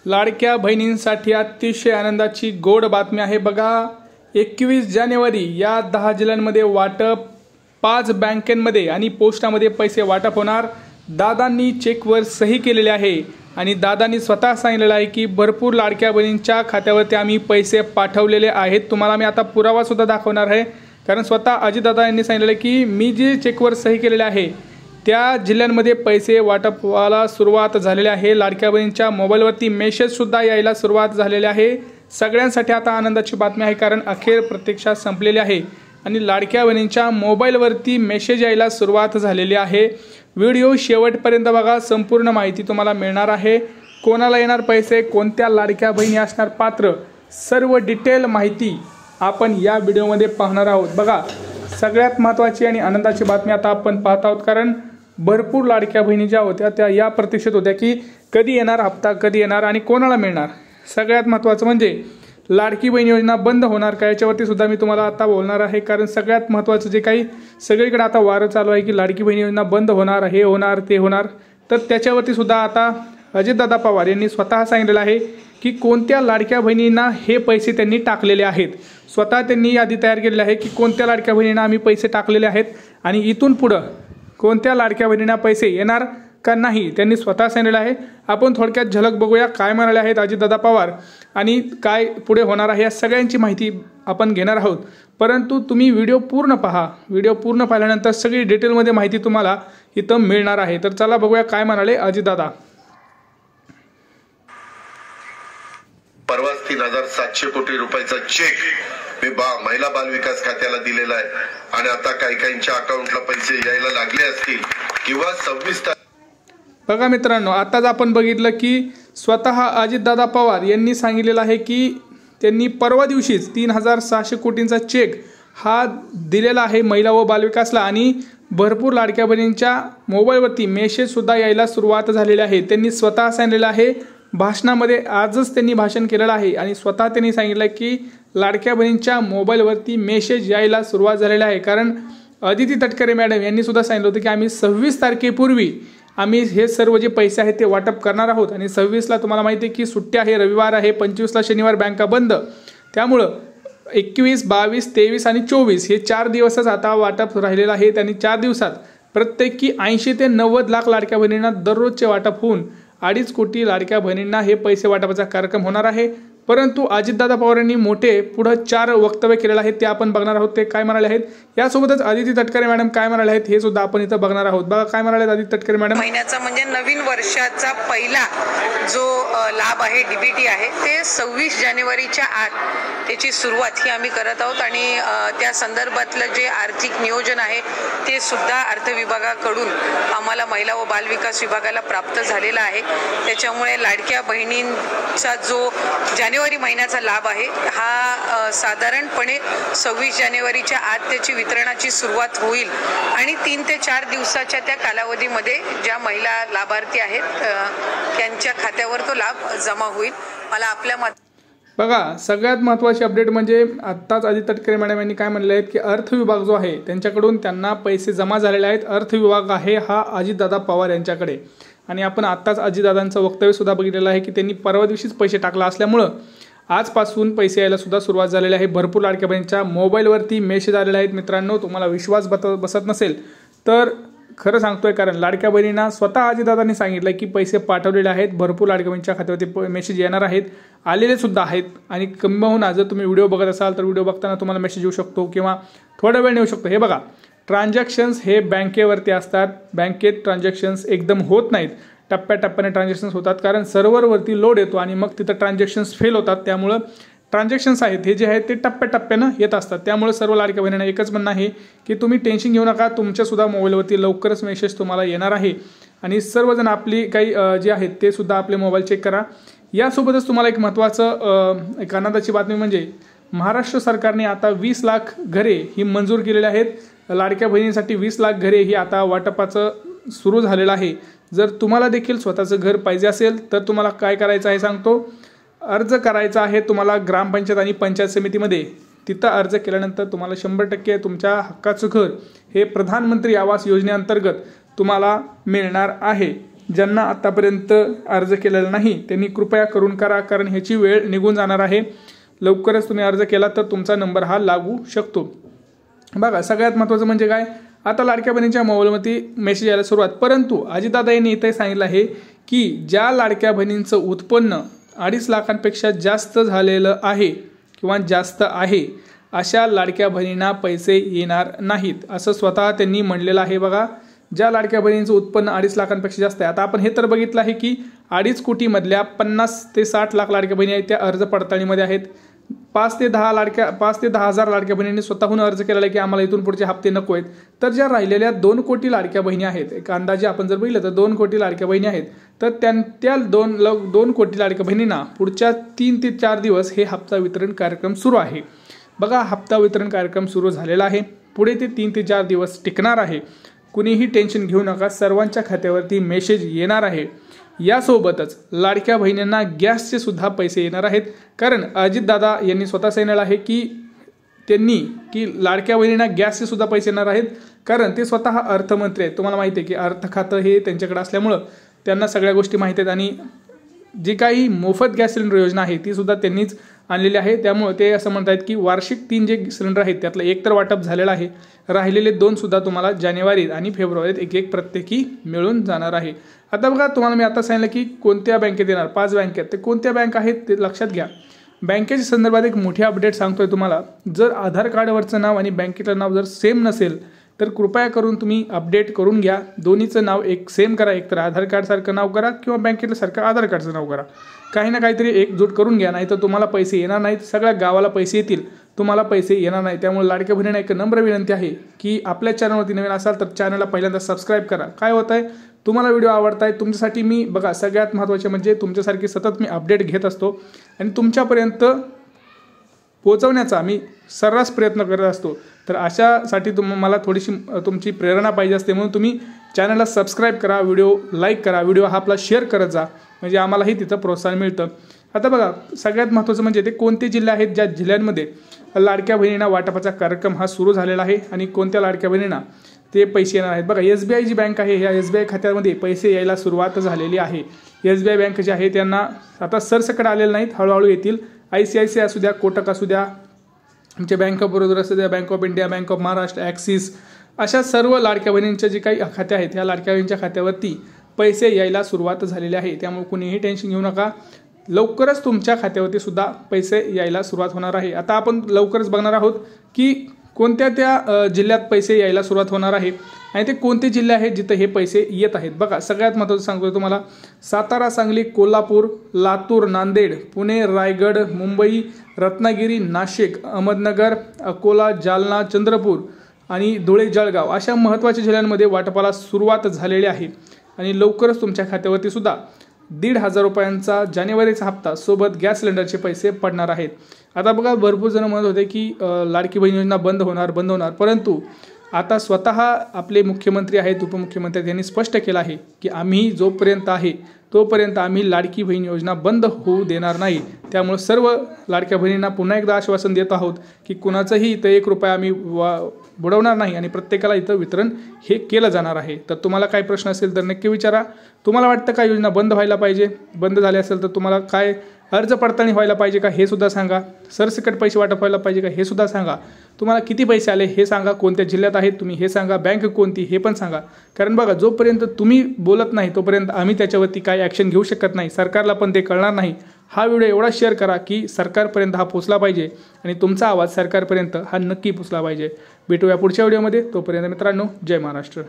लाडक्या बहिणींसाठी अतिशय आनंदाची गोड बातमी आहे बघा। 21 जानेवारी या 10 जिल्ह्यांमध्ये वाटप 5 बँकांमध्ये आणि पोस्टामध्ये पैसे वाटप होणार। दादांनी चेकवर सही केलेली आहे आणि दादांनी स्वतः सांगितलेलं आहे की भरपूर लाडक्या बहिणींच्या खात्यावरती आम्ही पैसे पाठवलेले आहेत। तुम्हाला मी आता पुरावा सुद्धा दाखवणार आहे, कारण स्वतः अजितदादा यांनी सांगितलेलं की मी जे चेकवर सही केलेले आहे त्या जिल्ह्यांमध्ये पैसे वाटपाला सुरुवात झालेली आहे। लाडक्या बहिणींच्या मोबाईलवरती मेसेज सुद्धा यायला सुरुवात झालेली आहे। सगळ्यांसाठी आता आनंदाची बातमी आहे, कारण अखेर प्रतीक्षा संपलेली आहे आणि लाडक्या बहिणींच्या मोबाईलवरती मेसेज यायला सुरुवात झालेली आहे। व्हिडिओ शेवटपर्यंत बघा, संपूर्ण माहिती तुम्हाला मिळणार आहे। कोणाला येणार पैसे, कोणत्या लाडक्या बहिणी असणार पात्र, सर्व डिटेल माहिती आपण या व्हिडिओमध्ये पाहणार आहोत। बघा, सगळ्यात महत्त्वाची आणि आनंदाची बातमी आता आपण पाहत आहोत, कारण भरपूर लाडक्या बहिणी ज्या होत्या त्या या प्रतीक्षेत होत्या की कधी येणार हप्ता, कधी येणार आणि कोणाला मिळणार। सगळ्यात महत्त्वाचं म्हणजे लाडकी बहीण योजना बंद होणार का, याच्यावरती सुद्धा मी तुम्हाला आता बोलणार आहे। कारण सगळ्यात महत्त्वाचं जे काही सगळीकडे आता वारं चालू आहे की लाडकी बहीण योजना बंद होणार, हे होणार ते होणार, तर त्याच्यावरती सुद्धा आता अजितदादा पवार यांनी स्वतः सांगितलेलं आहे की कोणत्या लाडक्या बहिणींना हे पैसे त्यांनी टाकलेले आहेत। स्वतः त्यांनी यादी तयार केलेली आहे की कोणत्या लाडक्या बहिणींना आम्ही पैसे टाकलेले आहेत आणि इथून पुढं कोणत्या लाडक्या बहिणींना पैसे येणार का नाही त्यांनी स्वतः सांगितलेलं आहे। आपण थोडक्यात झलक बघूया काय म्हणाले आहेत अजितदादा पवार आणि काय पुढे होणार आहे, या सगळ्यांची माहिती आपण घेणार आहोत। परंतु तुम्ही व्हिडिओ पूर्ण पहा, व्हिडिओ पूर्ण पाहिल्यानंतर सगळी डिटेलमध्ये माहिती तुम्हाला इथं मिळणार आहे। तर चला बघूया काय म्हणाले अजितदादा। परवाच 3700 कोटी रुपयाचा चेक मी महिला बाल विकास खात्याला दिलेला आहे आणि आता काहींच्या अकाउंटला पैसे यायला लागले असतील किंवा 26 बघा मित्रांनो, आताच आपण बघितलं की स्वतः अजितदादा पवार यांनी सांगितलेलं आहे की त्यांनी परवा दिवशीच 3600 कोटींचा चेक हा दिलेला आहे महिला व बालविकासला आणि भरपूर लाडक्या बहिणींच्या मोबाईलवरती मेसेज सुद्धा यायला सुरुवात झालेली आहे। त्यांनी स्वतः सांगितलेलं आहे, भाषणामध्ये आजच त्यांनी भाषण केलेलं आहे आणि स्वतः त्यांनी सांगितलं की लाडक्या बहिणींच्या मोबाईलवरती मेसेज यायला सुरुवात झालेली आहे। कारण अदिती तटकरे मॅडम यांनी सुद्धा सांगितलं होतं की आम्ही 26 तारखेपूर्वी आम्ही हे सर्व जे पैसे आहेत ते वाटप करणार आहोत आणि 26ला तुम्हाला माहिती आहे की सुट्टी आहे, रविवार आहे, 25ला शनिवार बँका बंद, त्यामुळं 21, 22, 23 आणि 24 हे 4 दिवसच आता वाटप राहिलेलं आहे। त्यांनी 4 दिवसात प्रत्येकी 80 ते 90 लाख लाडक्या बहिणींना दररोजचे वाटप होऊन 2.5 कोटी लाडक्या बहिणींना हे पैसे वाटपाचा कार्यक्रम होणार आहे। परंतु अजितदादा पवार यांनी मोठे पुढे 4 वक्तव्य केलेले आहेत, ते आपण बघणार आहोत ते काय म्हणाले आहेत। यासोबतच अदिती तटकरे मॅडम काय म्हणाले आहेत हे सुद्धा आपण इथं बघणार आहोत। बघा काय म्हणाले आहेत अदिती तटकरे मॅडम। महिन्याचा म्हणजे नवीन वर्षाचा पहिला जो लाभ आहे, डीबीटी आहे, ते 26 जानेवारीच्या आत त्याची सुरुवात ही आम्ही करत आहोत आणि त्या संदर्भातलं जे आर्थिक नियोजन आहे ते सुद्धा अर्थ विभागाकडून आम्हाला महिला व बाल विकास विभागाला प्राप्त झालेला आहे। त्याच्यामुळे लाडक्या बहिणींचा जो जानेवारी महिन्याचा लाभ आहे हा साधारणपणे 26 जानेवारीच्या आत त्याची वितरणाची सुरुवात होईल आणि 3 ते 4 दिवसाच्या त्या कालावधीमध्ये ज्या महिला लाभार्थी आहेत त्यांच्या खात्यावर तो लाभ जमा होईल। मला आपल्या बघा, सगळ्यात महत्त्वाची अपडेट म्हणजे आत्ताच अदिती तटकरे मॅडम यांनी काय म्हणले आहेत की अर्थ विभाग जो आहे त्यांच्याकडून त्यांना पैसे जमा झालेले आहेत। अर्थ विभाग आहे हा अजितदादा पवार यांच्याकडे आणि आपण आत्ताच अजितदादांचं वक्तव्य सुद्धा बघितलेलं आहे की त्यांनी परवा दिवशीच पैसे टाकला असल्यामुळं आजपासून पैसे यायला सुद्धा सुरुवात झालेली आहे। भरपूर लाडक्या बहिणींच्या मोबाईलवरती मेसेज आलेले आहेत। मित्रांनो, तुम्हाला विश्वास बसत नसेल तर खरं सांगतोय, कारण लाडक्या बहिणींना स्वतः अजितदादांनी सांगितलं की पैसे पाठवलेले आहेत, भरपूर लाडक्या बहिणींच्या खात्यावरती मेसेज येणार आहेत, आलेले सुद्धा आहेत आणि किंबहुना जर तुम्ही व्हिडिओ बघत असाल तर व्हिडिओ बघताना तुम्हाला मेसेज येऊ शकतो किंवा थोडा वेळ येऊ शकतो। हे बघा, ट्रान्झॅक्शन्स हे बँकेवरती असतात, बँकेत ट्रान्झॅक्शन्स एकदम होत नाहीत, टप्प्याटप्प्याने ट्रान्झॅक्शन्स होतात, कारण सर्व्हरवरती लोड येतो आणि मग तिथं ट्रान्झॅक्शन्स फेल होतात। त्यामुळं ट्रान्झॅक्शन्स आहेत हे जे आहेत ते टप्प्याटप्प्यानं येत असतात। त्यामुळे सर्व लाडक्या बहिणींना एकच म्हणणं आहे की तुम्ही टेन्शन घेऊ नका, तुमच्यासुद्धा मोबाईलवरती लवकरच मेसेज तुम्हाला येणार आहे आणि सर्वजण आपली काही जे आहेत ते सुद्धा आपले मोबाईल चेक करा। यासोबतच तुम्हाला एक महत्त्वाचं एक आनंदाची बातमी म्हणजे महाराष्ट्र सरकारने आता 20 लाख घरे ही मंजूर केलेली आहेत। लाडक्या बहिणींसाठी 20 लाख घरे ही आता वाटपाचं सुरू झालेलं आहे। जर तुम्हाला देखील स्वतःचं घर पाहिजे असेल तर तुम्हाला काय करायचं आहे सांगतो, अर्ज करायचा आहे तुम्हाला ग्रामपंचायत आणि पंचायत समितीमध्ये। तिथं अर्ज केल्यानंतर तुम्हाला 100% तुमच्या हक्काचं घर हे प्रधानमंत्री आवास योजनेअंतर्गत तुम्हाला मिळणार आहे। ज्यांना आतापर्यंत अर्ज केलेला नाही त्यांनी कृपया करून करा, कारण ह्याची वेळ निघून जाणार आहे. लवकरच तुम्ही अर्ज केला तर तुमचा नंबर हा लागू शकतो. बघा, सगळ्यात महत्त्वाचं म्हणजे काय, आता लाडक्या बहिणीच्या मोबाईलमध्ये मेसेज यायला सुरुवात. परंतु अजितदादा यांनी इथे सांगितलं आहे की ज्या लाडक्या बहिणींचं उत्पन्न 2.5 लाखांपेक्षा जास्त झालेलं आहे किंवा जास्त आहे अशा लाडक्या बहिणींना पैसे येणार नाहीत, असं स्वतः त्यांनी म्हणलेलं आहे. बघा, ज्या लाडक्या बहिणींचं उत्पन्न 2.5 लाखांपेक्षा जास्त आहे, आता आपण हे तर बघितलं आहे की 2.5 कोटीमधल्या 50 ते 60 लाख लाडक्या बहिणी आहेत त्या अर्ज पडताळणीमध्ये आहेत. 5 ते 10 हजार लाडक्या बहिणींनी स्वतःहून अर्ज केलेला आहे की आम्हाला इथून पुढचे हप्ते नको आहेत. तर ज्या राहिलेल्या 2 कोटी लाडक्या बहिणी आहेत, एक अंदाजे आपण जर बघितलं तर 2 कोटी लाडक्या बहिणी आहेत, तर त्या 2 कोटी लाडक्या बहिणींना पुढच्या 3 ते 4 दिवस हे हप्ता वितरण कार्यक्रम सुरू आहे. बघा, हप्ता वितरण कार्यक्रम सुरू झालेला आहे. पुढे ते 3 ते 4 दिवस टिकणार आहे. कुणीही टेन्शन घेऊ नका, सर्वांच्या खात्यावरती मेसेज येणार आहे. यासोबतच लाडक्या बहिणींना गॅसचे सुद्धा पैसे येणार आहेत, कारण अजितदादा यांनी स्वतः सांगितलं आहे की लाडक्या बहिणींना गॅसचे सुद्धा पैसे येणार आहेत, कारण ते स्वतः अर्थमंत्री आहेत. तुम्हाला माहिती आहे की अर्थ खातं हे त्यांच्याकडे असल्यामुळं त्यांना सगळ्या गोष्टी माहिती आहेत, आणि जी काही मोफत गॅस सिलेंडर योजना आहे ती सुद्धा त्यांनीच आणलेली आहे. त्यामुळे ते असं म्हणतात की वार्षिक 3 जे सिलेंडर आहेत त्यातलं 1 तर वाटप झालेलं आहे, राहिलेले 2 सुद्धा तुम्हाला जानेवारीत आणि फेब्रुवारीत एक प्रत्येकी मिळून जाणार आहे. आता बघा, तुम्हाला मी आता सांगितलं की कोणत्या बँकेत येणार, 5 बँकेत. ते कोणत्या बँक आहेत ते लक्षात घ्या. बँकेच्या संदर्भात एक मोठी अपडेट सांगतोय तुम्हाला. जर आधार कार्डवरचं नाव आणि बँकेचं नाव जर सेम नसेल तर कृपया करून तुम्ही अपडेट करून घ्या. दोन्हीचं नाव एक सेम करा, एकतर आधार कार्डसारखं नाव करा किंवा बँकेतल्यासारखं आधार कार्डचं नाव करा. काही ना काहीतरी एकजूट करून घ्या, नाही तर तुम्हाला पैसे येणार नाहीत. सगळ्या गावाला पैसे येतील, तुम्हाला पैसे येणार नाही. त्यामुळे लाडक्या बहिणींना एक नम्र विनंती आहे की आपल्या चॅनलवरती नवीन असाल तर चॅनलला पहिल्यांदा सबस्क्राईब करा. काय होत आहे, तुम्हाला व्हिडिओ आवडत आहे, तुमच्यासाठी मी बघा सगळ्यात महत्त्वाचे म्हणजे तुमच्यासारखी सतत मी अपडेट घेत असतो आणि तुमच्यापर्यंत पोहोचवण्याचा मी सर्रास प्रयत्न करत असतो. तर अशासाठी मला थोडीशी तुमची प्रेरणा पाहिजे असते, म्हणून तुम्ही चॅनलला सबस्क्राईब करा, व्हिडिओ लाईक करा, व्हिडिओ हा आपला शेअर करत जा, म्हणजे आम्हालाही तिथं प्रोत्साहन मिळतं. आता बघा, सगळ्यात महत्त्वाचं म्हणजे ते कोणते जिल्हे आहेत ज्या जिल्ह्यांमध्ये लाडक्या बहिणींना वाटपाचा कार्यक्रम हा सुरू झालेला आहे आणि कोणत्या लाडक्या बहिणींना ते पैसे येणार आहेत. बघा, SBI जी बँक आहे, या SBI खात्यामध्ये पैसे यायला सुरुवात झालेली आहे. SBI बँक जी आहे त्यांना आता सरसकट आलेले नाहीत, हळूहळू येतील. ICICI असू द्या, कोटक असू द्या, आमचे बँक ऑफ बरोदा असू द्या, bank of India, bank of Maharashtra, axis, अशा सर्व लाडक्या बहिणींच्या जे काही खाते आहेत ह्या लाडक्या बहिणींच्या खात्यावरती पैसे यायला सुरुवात झालेली आहे. त्यामुळे कुणीही टेन्शन घेऊ नका, लवकरच तुमच्या खात्यावरती सुद्धा पैसे यायला सुरुवात होणार आहे. आता आपण लवकरच बघणार आहोत की कोणत्या त्या जिल्ह्यात पैसे यायला सुरुवात होणार आहे आणि ते कोणते जिल्हे आहेत जिथे हे पैसे येत आहेत. बघा, सगळ्यात महत्त्वाचं सांगतो तुम्हाला, सातारा, सांगली, कोल्हापूर, लातूर, नांदेड, पुणे, रायगड, मुंबई, रत्नागिरी, नाशिक, अहमदनगर, अकोला, जालना, चंद्रपूर आणि धुळे, जळगाव अशा महत्त्वाच्या जिल्ह्यांमध्ये वाटपाला सुरुवात झालेली आहे आणि लवकरच तुमच्या खात्यावरती सुद्धा 1,500 रुपयांचा जानेवारीचा हप्ता सोबत गॅस सिलेंडरचे पैसे पडणार आहेत. आता बघा, भरपूर जण म्हणत होते की लाडकी बहीण योजना बंद होणार, परंतु आता स्वतः आपले मुख्यमंत्री आहेत, उपमुख्यमंत्री यांनी स्पष्ट केलं आहे की आम्ही जोपर्यंत आहे तोपर्यंत आम्ही लाडकी बहीण योजना बंद होऊ देणार नाही. त्यामुळे सर्व लाडक्या बहिणींना पुन्हा एकदा आश्वासन देत आहोत की कुणाचंही इथं 1 रुपया आम्ही बुडवणार नाही आणि प्रत्येकाला इथं वितरण हे केलं जाणार आहे. तर तुम्हाला काही प्रश्न असेल तर नक्की विचारा. तुम्हाला वाटतं का योजना बंद व्हायला पाहिजे? बंद झाली असेल तर तुम्हाला काय अर्ज पडताळणी व्हायला पाहिजे का हे सुद्धा सांगा. सरसकट पैसे वाटप व्हायला पाहिजे का हे सुद्धा सांगा. तुम्हाला किती पैसे आले हे सांगा. कोणत्या जिल्ह्यात आहेत तुम्ही हे सांगा. बँक कोणती हे पण सांगा. कारण बघा, जोपर्यंत तुम्ही बोलत नाही तोपर्यंत आम्ही त्याच्यावरती काय ॲक्शन घेऊ शकत नाही. सरकारला पण ते कळणार नाही. हा व्हिडिओ एवढा शेअर करा की सरकारपर्यंत हा पोचला पाहिजे आणि तुमचा आवाज सरकारपर्यंत हा नक्की पोचला पाहिजे. भेटूया पुढच्या व्हिडिओमध्ये. तोपर्यंत मित्रांनो, जय महाराष्ट्र.